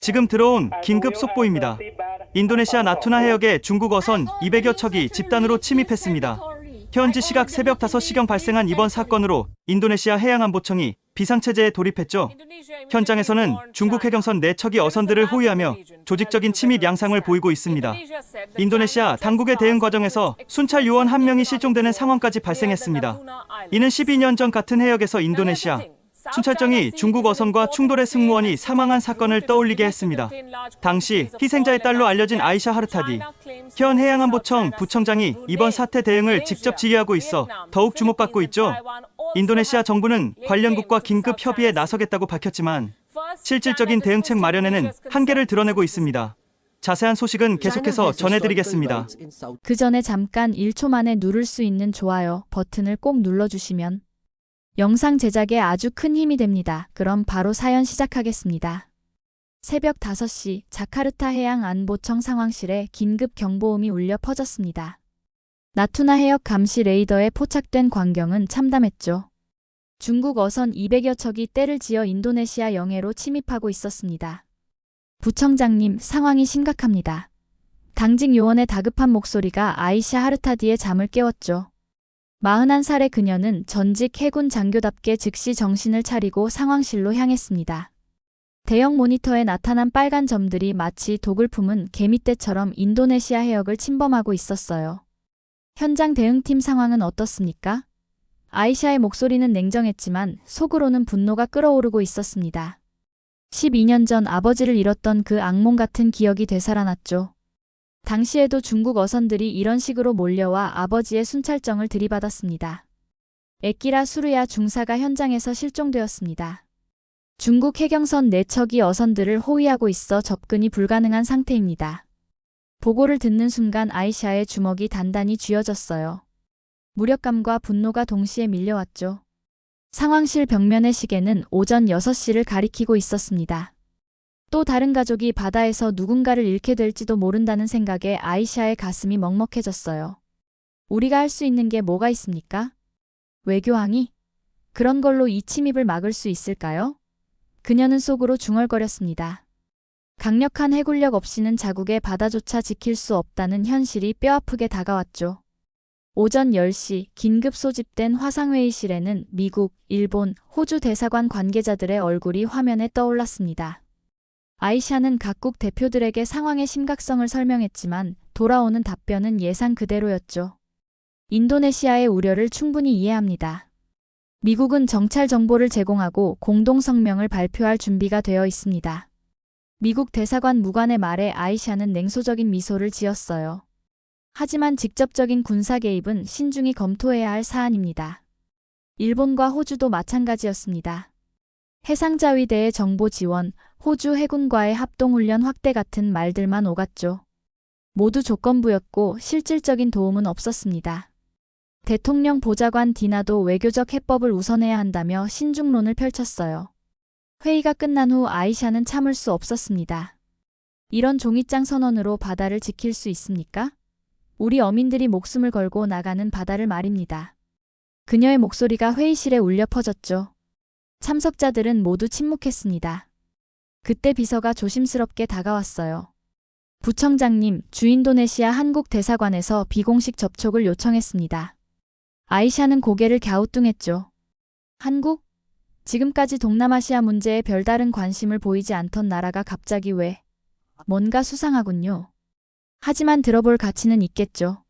지금 들어온 긴급 속보입니다. 인도네시아 나투나 해역에 중국 어선 200여 척이 집단으로 침입했습니다. 현지 시각 새벽 5시경 발생한 이번 사건으로 인도네시아 해양안보청이 비상체제에 돌입했죠. 현장에서는 중국 해경선 4척이 어선들을 호위하며 조직적인 침입 양상을 보이고 있습니다. 인도네시아 당국의 대응 과정에서 순찰 요원 1명이 실종되는 상황까지 발생했습니다. 이는 12년 전 같은 해역에서 인도네시아 순찰정이 중국 어선과 충돌해 승무원이 사망한 사건을 떠올리게 했습니다. 당시 희생자의 딸로 알려진 아이샤 하르타디 현 해양안보청 부청장이 이번 사태 대응을 직접 지휘하고 있어 더욱 주목받고 있죠. 인도네시아 정부는 관련국과 긴급 협의에 나서겠다고 밝혔지만 실질적인 대응책 마련에는 한계를 드러내고 있습니다. 자세한 소식은 계속해서 전해드리겠습니다. 그 전에 잠깐 1초 만에 누를 수 있는 좋아요 버튼을 꼭 눌러주시면 영상 제작에 아주 큰 힘이 됩니다. 그럼 바로 사연 시작하겠습니다. 새벽 5시 자카르타 해양안보청 상황실에 긴급 경보음이 울려 퍼졌습니다. 나투나 해역 감시 레이더에 포착된 광경은 참담했죠. 중국 어선 200여 척이 때를 지어 인도네시아 영해로 침입하고 있었습니다. 부청장님, 상황이 심각합니다. 당직 요원의 다급한 목소리가 아이샤 하르타디의 잠을 깨웠죠. 41살의 그녀는 전직 해군 장교답게 즉시 정신을 차리고 상황실로 향했습니다. 대형 모니터에 나타난 빨간 점들이 마치 독을 품은 개미떼처럼 인도네시아 해역을 침범하고 있었어요. 현장 대응팀 상황은 어떻습니까? 아이샤의 목소리는 냉정했지만 속으로는 분노가 끓어오르고 있었습니다. 12년 전 아버지를 잃었던 그 악몽 같은 기억이 되살아났죠. 당시에도 중국 어선들이 이런 식으로 몰려와 아버지의 순찰정을 들이받았습니다. 에끼라 수르야 중사가 현장에서 실종되었습니다. 중국 해경선 4척이 어선들을 호위하고 있어 접근이 불가능한 상태입니다. 보고를 듣는 순간 아이샤의 주먹이 단단히 쥐어졌어요. 무력감과 분노가 동시에 밀려왔죠. 상황실 벽면의 시계는 오전 6시를 가리키고 있었습니다. 또 다른 가족이 바다에서 누군가를 잃게 될지도 모른다는 생각에 아이샤의 가슴이 먹먹해졌어요. 우리가 할 수 있는 게 뭐가 있습니까? 외교항의? 그런 걸로 이 침입을 막을 수 있을까요? 그녀는 속으로 중얼거렸습니다. 강력한 해군력 없이는 자국의 바다조차 지킬 수 없다는 현실이 뼈아프게 다가왔죠. 오전 10시 긴급 소집된 화상회의실에는 미국, 일본, 호주 대사관 관계자들의 얼굴이 화면에 떠올랐습니다. 아이샤는 각국 대표들에게 상황의 심각성을 설명했지만 돌아오는 답변은 예상 그대로였죠. 인도네시아의 우려를 충분히 이해합니다. 미국은 정찰 정보를 제공하고 공동성명을 발표할 준비가 되어 있습니다. 미국 대사관 무관의 말에 아이샤는 냉소적인 미소를 지었어요. 하지만 직접적인 군사 개입은 신중히 검토해야 할 사안입니다. 일본과 호주도 마찬가지였습니다. 해상자위대의 정보 지원, 호주 해군과의 합동훈련 확대 같은 말들만 오갔죠. 모두 조건부였고 실질적인 도움은 없었습니다. 대통령 보좌관 디나도 외교적 해법을 우선해야 한다며 신중론을 펼쳤어요. 회의가 끝난 후 아이샤는 참을 수 없었습니다. 이런 종이장 선언으로 바다를 지킬 수 있습니까? 우리 어민들이 목숨을 걸고 나가는 바다를 말입니다. 그녀의 목소리가 회의실에 울려 퍼졌죠. 참석자들은 모두 침묵했습니다. 그때 비서가 조심스럽게 다가왔어요. 부청장님, 주인도네시아 한국 대사관에서 비공식 접촉을 요청했습니다. 아이샤는 고개를 갸우뚱했죠. 한국? 지금까지 동남아시아 문제에 별다른 관심을 보이지 않던 나라가 갑자기 왜? 뭔가 수상하군요. 하지만 들어볼 가치는 있겠죠.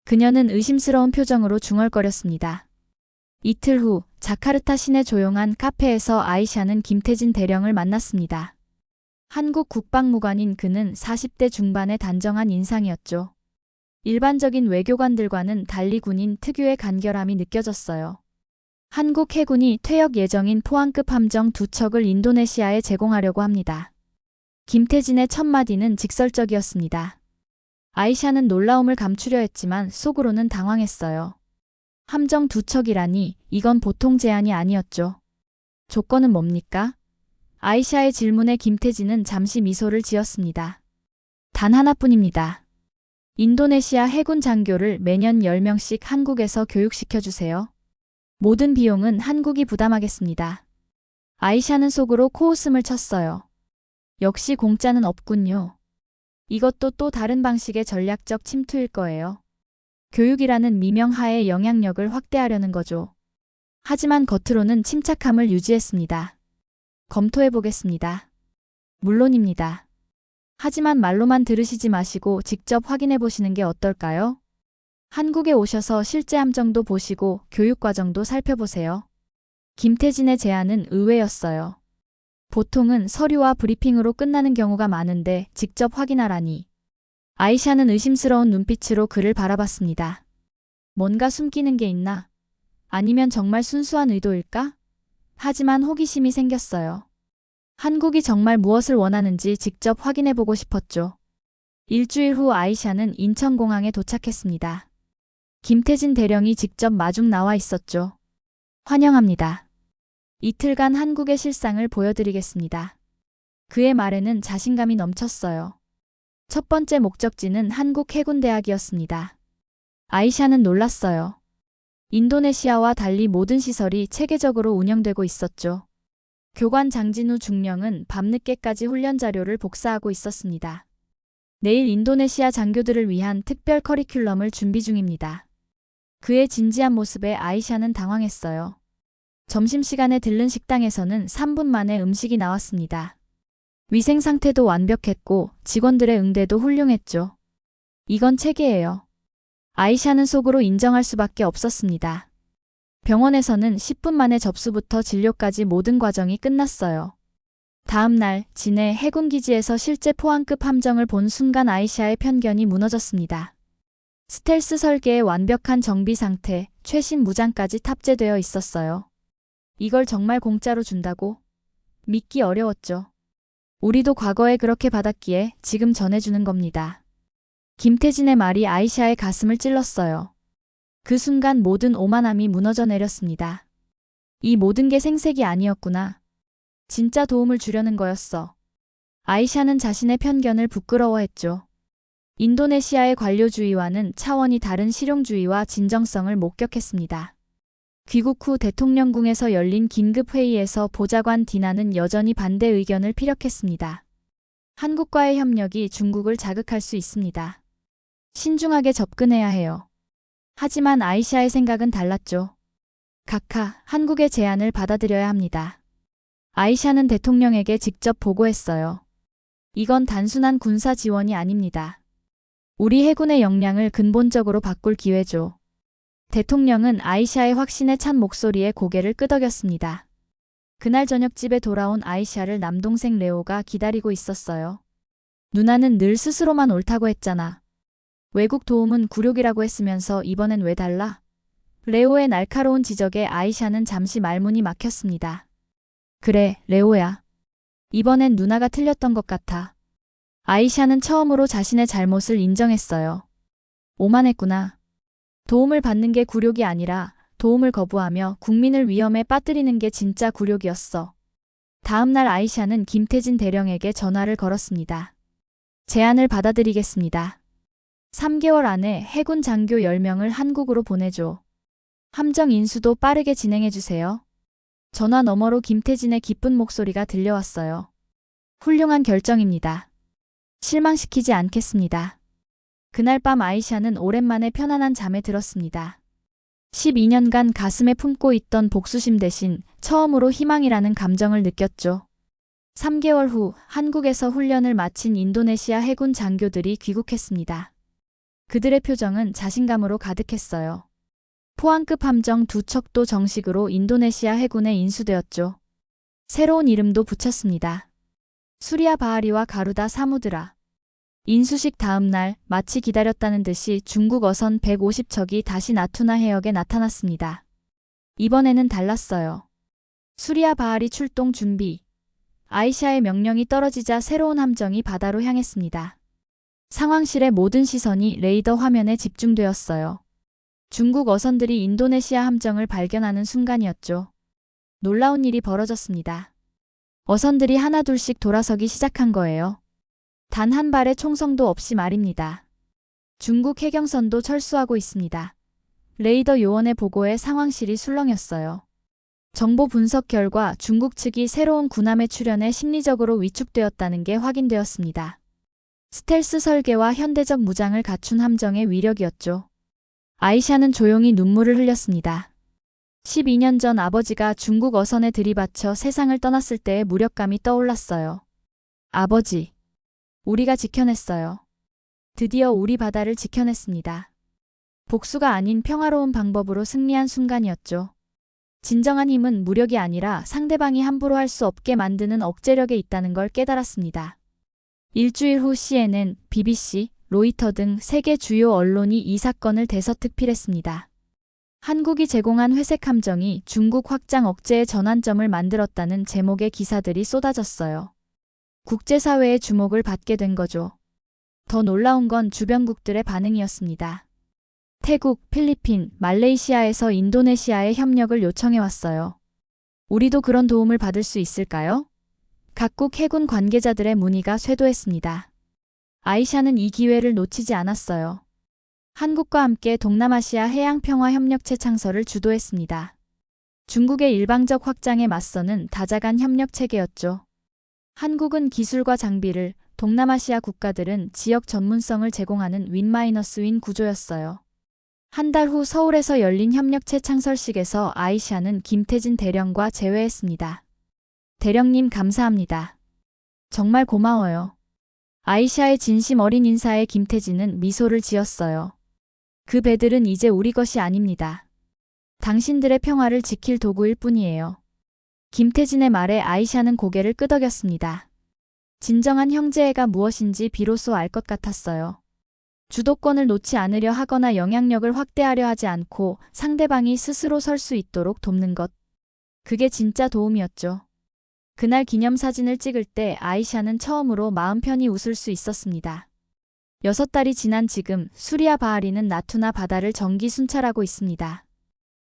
그녀는 의심스러운 표정으로 중얼거렸습니다. 이틀 후 자카르타 시내 조용한 카페에서 아이샤는 김태진 대령을 만났습니다. 한국 국방무관인 그는 40대 중반의 단정한 인상이었죠. 일반적인 외교관들과는 달리 군인 특유의 간결함이 느껴졌어요. 한국 해군이 퇴역 예정인 포항급 함정 2척을 인도네시아에 제공하려고 합니다. 김태진의 첫 마디는 직설적이었습니다. 아이샤는 놀라움을 감추려 했지만 속으로는 당황했어요. 함정 2척이라니 이건 보통 제안이 아니었죠. 조건은 뭡니까? 아이샤의 질문에 김태진은 잠시 미소를 지었습니다. 단 하나뿐입니다. 인도네시아 해군 장교를 매년 10명씩 한국에서 교육시켜주세요. 모든 비용은 한국이 부담하겠습니다. 아이샤는 속으로 코웃음을 쳤어요. 역시 공짜는 없군요. 이것도 또 다른 방식의 전략적 침투일 거예요. 교육이라는 미명하에 영향력을 확대하려는 거죠. 하지만 겉으로는 침착함을 유지했습니다. 검토해 보겠습니다. 물론입니다. 하지만 말로만 들으시지 마시고 직접 확인해 보시는 게 어떨까요? 한국에 오셔서 실제 함정도 보시고 교육 과정도 살펴보세요. 김태진의 제안은 의외였어요. 보통은 서류와 브리핑으로 끝나는 경우가 많은데 직접 확인하라니. 아이샤는 의심스러운 눈빛으로 그를 바라봤습니다. 뭔가 숨기는 게 있나? 아니면 정말 순수한 의도일까? 하지만 호기심이 생겼어요. 한국이 정말 무엇을 원하는지 직접 확인해보고 싶었죠. 일주일 후 아이샤는 인천공항에 도착했습니다. 김태진 대령이 직접 마중 나와 있었죠. 환영합니다. 이틀간 한국의 실상을 보여드리겠습니다. 그의 말에는 자신감이 넘쳤어요. 첫 번째 목적지는 한국 해군대학이었습니다. 아이샤는 놀랐어요. 인도네시아와 달리 모든 시설이 체계적으로 운영되고 있었죠. 교관 장진우 중령은 밤늦게까지 훈련 자료를 복사하고 있었습니다. 내일 인도네시아 장교들을 위한 특별 커리큘럼을 준비 중입니다. 그의 진지한 모습에 아이샤는 당황했어요. 점심시간에 들른 식당에서는 3분 만에 음식이 나왔습니다. 위생 상태도 완벽했고 직원들의 응대도 훌륭했죠. 이건 체계예요. 아이샤는 속으로 인정할 수밖에 없었습니다. 병원에서는 10분 만에 접수부터 진료까지 모든 과정이 끝났어요. 다음 날 진해 해군기지에서 실제 포항급 함정을 본 순간 아이샤의 편견이 무너졌습니다. 스텔스 설계의 완벽한 정비 상태, 최신 무장까지 탑재되어 있었어요. 이걸 정말 공짜로 준다고? 믿기 어려웠죠. 우리도 과거에 그렇게 받았기에 지금 전해주는 겁니다. 김태진의 말이 아이샤의 가슴을 찔렀어요. 그 순간 모든 오만함이 무너져 내렸습니다. 이 모든 게 생색이 아니었구나. 진짜 도움을 주려는 거였어. 아이샤는 자신의 편견을 부끄러워했죠. 인도네시아의 관료주의와는 차원이 다른 실용주의와 진정성을 목격했습니다. 귀국 후 대통령궁에서 열린 긴급회의에서 보좌관 디나는 여전히 반대 의견을 피력했습니다. 한국과의 협력이 중국을 자극할 수 있습니다. 신중하게 접근해야 해요. 하지만 아이샤의 생각은 달랐죠. 각하, 한국의 제안을 받아들여야 합니다. 아이샤는 대통령에게 직접 보고했어요. 이건 단순한 군사 지원이 아닙니다. 우리 해군의 역량을 근본적으로 바꿀 기회죠. 대통령은 아이샤의 확신에 찬 목소리에 고개를 끄덕였습니다. 그날 저녁 집에 돌아온 아이샤를 남동생 레오가 기다리고 있었어요. 누나는 늘 스스로만 옳다고 했잖아. 외국 도움은 굴욕이라고 했으면서 이번엔 왜 달라? 레오의 날카로운 지적에 아이샤는 잠시 말문이 막혔습니다. 그래, 레오야. 이번엔 누나가 틀렸던 것 같아. 아이샤는 처음으로 자신의 잘못을 인정했어요. 오만했구나. 도움을 받는 게 굴욕이 아니라 도움을 거부하며 국민을 위험에 빠뜨리는 게 진짜 굴욕이었어. 다음 날 아이샤는 김태진 대령에게 전화를 걸었습니다. 제안을 받아들이겠습니다. 3개월 안에 해군 장교 10명을 한국으로 보내줘. 함정 인수도 빠르게 진행해주세요. 전화 너머로 김태진의 기쁜 목소리가 들려왔어요. 훌륭한 결정입니다. 실망시키지 않겠습니다. 그날 밤 아이샤는 오랜만에 편안한 잠에 들었습니다. 12년간 가슴에 품고 있던 복수심 대신 처음으로 희망이라는 감정을 느꼈죠. 3개월 후 한국에서 훈련을 마친 인도네시아 해군 장교들이 귀국했습니다. 그들의 표정은 자신감으로 가득했어요. 포항급 함정 2척도 정식으로 인도네시아 해군에 인수되었죠. 새로운 이름도 붙였습니다. 수리아 바하리와 가루다 사무드라. 인수식 다음 날 마치 기다렸다는 듯이 중국 어선 150척이 다시 나투나 해역에 나타났습니다. 이번에는 달랐어요. 수리아 바하리 출동 준비. 아이샤의 명령이 떨어지자 새로운 함정이 바다로 향했습니다. 상황실의 모든 시선이 레이더 화면에 집중되었어요. 중국 어선들이 인도네시아 함정을 발견하는 순간이었죠. 놀라운 일이 벌어졌습니다. 어선들이 하나둘씩 돌아서기 시작한 거예요. 단 한 발의 총성도 없이 말입니다. 중국 해경선도 철수하고 있습니다. 레이더 요원의 보고에 상황실이 술렁였어요. 정보 분석 결과 중국 측이 새로운 군함의 출현에 심리적으로 위축되었다는 게 확인되었습니다. 스텔스 설계와 현대적 무장을 갖춘 함정의 위력이었죠. 아이샤는 조용히 눈물을 흘렸습니다. 12년 전 아버지가 중국 어선에 들이받쳐 세상을 떠났을 때의 무력감이 떠올랐어요. 아버지, 우리가 지켜냈어요. 드디어 우리 바다를 지켜냈습니다. 복수가 아닌 평화로운 방법으로 승리한 순간이었죠. 진정한 힘은 무력이 아니라 상대방이 함부로 할 수 없게 만드는 억제력에 있다는 걸 깨달았습니다. 일주일 후 CNN, BBC, 로이터 등 세계 주요 언론이 이 사건을 대서특필했습니다. 한국이 제공한 회색 함정이 중국 확장 억제의 전환점을 만들었다는 제목의 기사들이 쏟아졌어요. 국제사회의 주목을 받게 된 거죠. 더 놀라운 건 주변국들의 반응이었습니다. 태국, 필리핀, 말레이시아에서 인도네시아에 협력을 요청해왔어요. 우리도 그런 도움을 받을 수 있을까요? 각국 해군 관계자들의 문의가 쇄도했습니다. 아이샤는 이 기회를 놓치지 않았어요. 한국과 함께 동남아시아 해양평화협력체 창설을 주도했습니다. 중국의 일방적 확장에 맞서는 다자간 협력 체계였죠. 한국은 기술과 장비를, 동남아시아 국가들은 지역 전문성을 제공하는 윈-윈 구조였어요. 한 달 후 서울에서 열린 협력체 창설식에서 아이샤는 김태진 대령과 재회했습니다. 대령님 감사합니다. 정말 고마워요. 아이샤의 진심 어린 인사에 김태진은 미소를 지었어요. 그 배들은 이제 우리 것이 아닙니다. 당신들의 평화를 지킬 도구일 뿐이에요. 김태진의 말에 아이샤는 고개를 끄덕였습니다. 진정한 형제애가 무엇인지 비로소 알 것 같았어요. 주도권을 놓지 않으려 하거나 영향력을 확대하려 하지 않고 상대방이 스스로 설 수 있도록 돕는 것. 그게 진짜 도움이었죠. 그날 기념사진을 찍을 때 아이샤는 처음으로 마음 편히 웃을 수 있었습니다. 6달이 지난 지금 수리아 바하리는 나투나 바다를 정기 순찰하고 있습니다.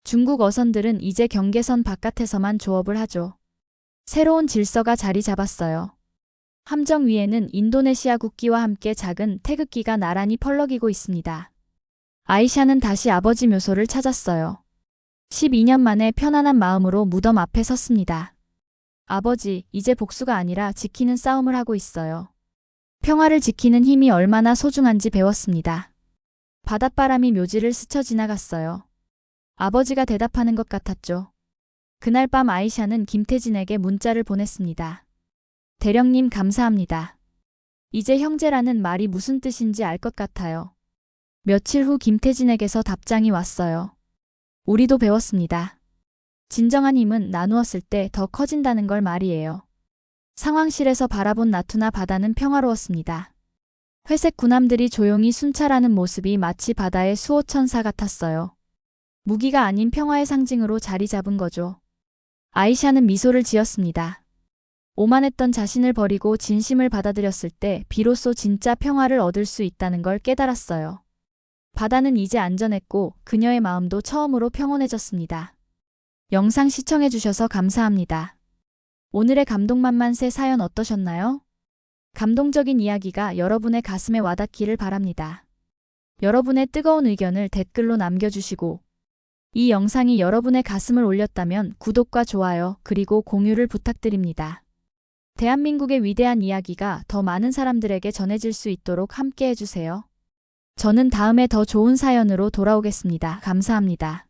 중국 어선들은 이제 경계선 바깥에서만 조업을 하죠. 새로운 질서가 자리 잡았어요. 함정 위에는 인도네시아 국기와 함께 작은 태극기가 나란히 펄럭이고 있습니다. 아이샤는 다시 아버지 묘소를 찾았어요. 12년 만에 편안한 마음으로 무덤 앞에 섰습니다. 아버지, 이제 복수가 아니라 지키는 싸움을 하고 있어요. 평화를 지키는 힘이 얼마나 소중한지 배웠습니다. 바닷바람이 묘지를 스쳐 지나갔어요. 아버지가 대답하는 것 같았죠. 그날 밤 아이샤는 김태진에게 문자를 보냈습니다. 대령님 감사합니다. 이제 형제라는 말이 무슨 뜻인지 알 것 같아요. 며칠 후 김태진에게서 답장이 왔어요. 우리도 배웠습니다. 진정한 힘은 나누었을 때 더 커진다는 걸 말이에요. 상황실에서 바라본 나투나 바다는 평화로웠습니다. 회색 군함들이 조용히 순찰하는 모습이 마치 바다의 수호천사 같았어요. 무기가 아닌 평화의 상징으로 자리 잡은 거죠. 아이샤는 미소를 지었습니다. 오만했던 자신을 버리고 진심을 받아들였을 때 비로소 진짜 평화를 얻을 수 있다는 걸 깨달았어요. 바다는 이제 안전했고 그녀의 마음도 처음으로 평온해졌습니다. 영상 시청해주셔서 감사합니다. 오늘의 감동만만세 사연 어떠셨나요? 감동적인 이야기가 여러분의 가슴에 와닿기를 바랍니다. 여러분의 뜨거운 의견을 댓글로 남겨주시고 이 영상이 여러분의 가슴을 울렸다면 구독과 좋아요 그리고 공유를 부탁드립니다. 대한민국의 위대한 이야기가 더 많은 사람들에게 전해질 수 있도록 함께 해주세요. 저는 다음에 더 좋은 사연으로 돌아오겠습니다. 감사합니다.